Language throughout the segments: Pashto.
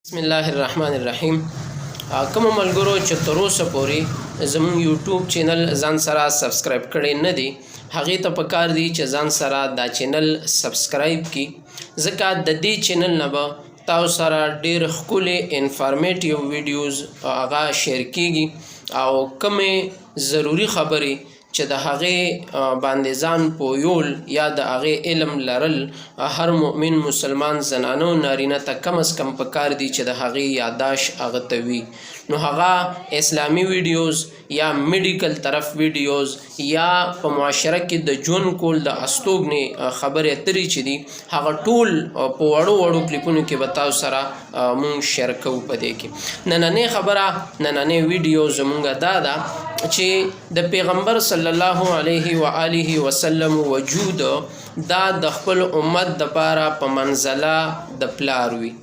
بسم الله الرحمن الرحیم. کوم ملګرو چې تر اوسه پورې زموږ یوټیوب چینل ځان سره سبسکرایب کړی نه دی هغې ته پکار دی چې ځان سره دا چینل سبسکرایب کړي، ځکه د دې چینل نه به تاسو سره ډېر ښکلې انفارمیټیو ویډیوز هغه شیر کیږي او کومې ضروري خبرې چې د هغې باندې ځان پویول یا د هغې علم لرل هر مؤمن مسلمان زنانه او نارینه ته کم از کم پکار دی چې د هغې یاداشت هغه ته وي. نو هغه اسلامي ویډیوز یا میډیکل طرف ویډیوز یا په معاشره کې د ژوند کول د استوګنې خبرې اترې چې دي هغه ټول په وړو وړو کلیپونو کې به تاسو سره مونږ شیر کوو. په دې کې نننۍ خبره نننۍ ویډیو زمونږ دا ده چې د پیغمبر صلی الله علیه و آله وسلم وجود دا د خپل امت دپاره په منزله د پلار وي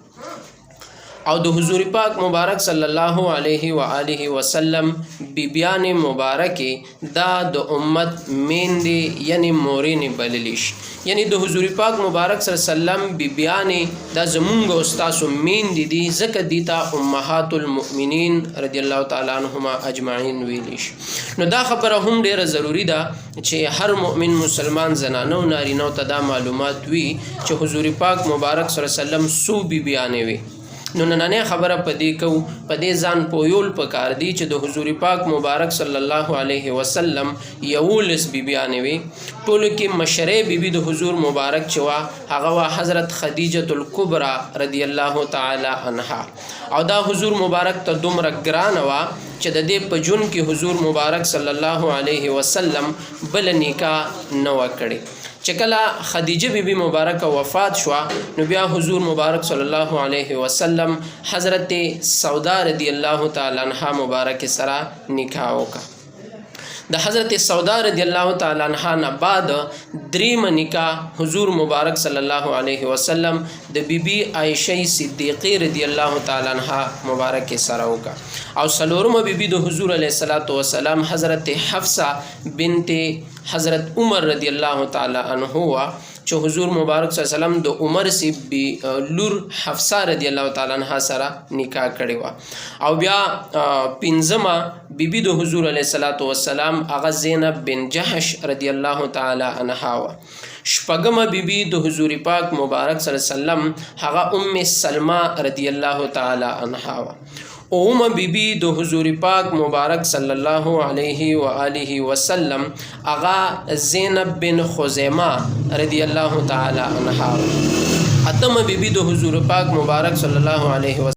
او د حضور پاک مبارک صلی الله علیه و آله وسلم بیبیان مبارکې دا د امت میندې یعنی مورینې بللی شي، یعنی د حضور پاک مبارک صلی الله علیه وسلم بیبیانې دا زمونږ او ستاسو میندې دي، ځکه دي ته امهات المؤمنین رضی الله تعالی عنهما اجمعین ویلی شي. نو دا خبره هم ډیره ضروری ده چې هر مؤمن مسلمان زنانه او نارینه ته دا معلومات وي چې حضور پاک مبارک صلی الله علیه وسلم څو بیبیانې وي. نو نننۍ خبره په دې کوو، په دې ځان پویول پکار دی چې د حضور پاک مبارک صلی الله علیه وسلم 11 بیبیانې وي. ټولو کې مشرۍ بیبي د حضور مبارک چې وه هغه وه حضرت خدیجة الکبرى رضی الله تعالی عنها، او دا حضور مبارک ته دومره ګرانه وه چې د دې په ژوند کې حضور مبارک صلی الله علیه وسلم بل نکاح نه وه کړې. چې کله خدیجه بیبي مبارکه وفات شوه نو بیا حضور مبارک صلی الله علیه وسلم حضرت سودا رضی الله تعالی عنها مبارک سره نکاح وکړه. د حضرت سودا رضی الله تعالی عنها نه بعد دریم نکاح حضور مبارک صلی الله علیه وسلم د بیبي عایشه صدیقه رضی الله تعالی عنها مبارک سره وکړه، او څلورمه بیبي د حضور علیه الصلاۃ والسلام حضرت حفصه بنت حضرت عمر رضی الله تعالی عنه وا چې حضور مبارک صلی الله علیه وسلم د عمر سی لور حفصه رضی الله تعالی عنها سره نکاح کړی و. او بیا پنځمه بیبي د حضور علیه الصلاۃ والسلام هغه زینب بن جحش رضی الله تعالی عنها و. شپږمه بیبي د حضور پاک مبارک صلی الله علیه وسلم هغه ام سلمہ رضی الله تعالی عنها و. اومه بیبي د حضور پاک مبارک صلی الله علیه و آله وسلم هغه زینب بن خزیمه رضی الله تعالی عنها. اتمه بیبي د حضور پاک مبارک صلی الله علیه وسلم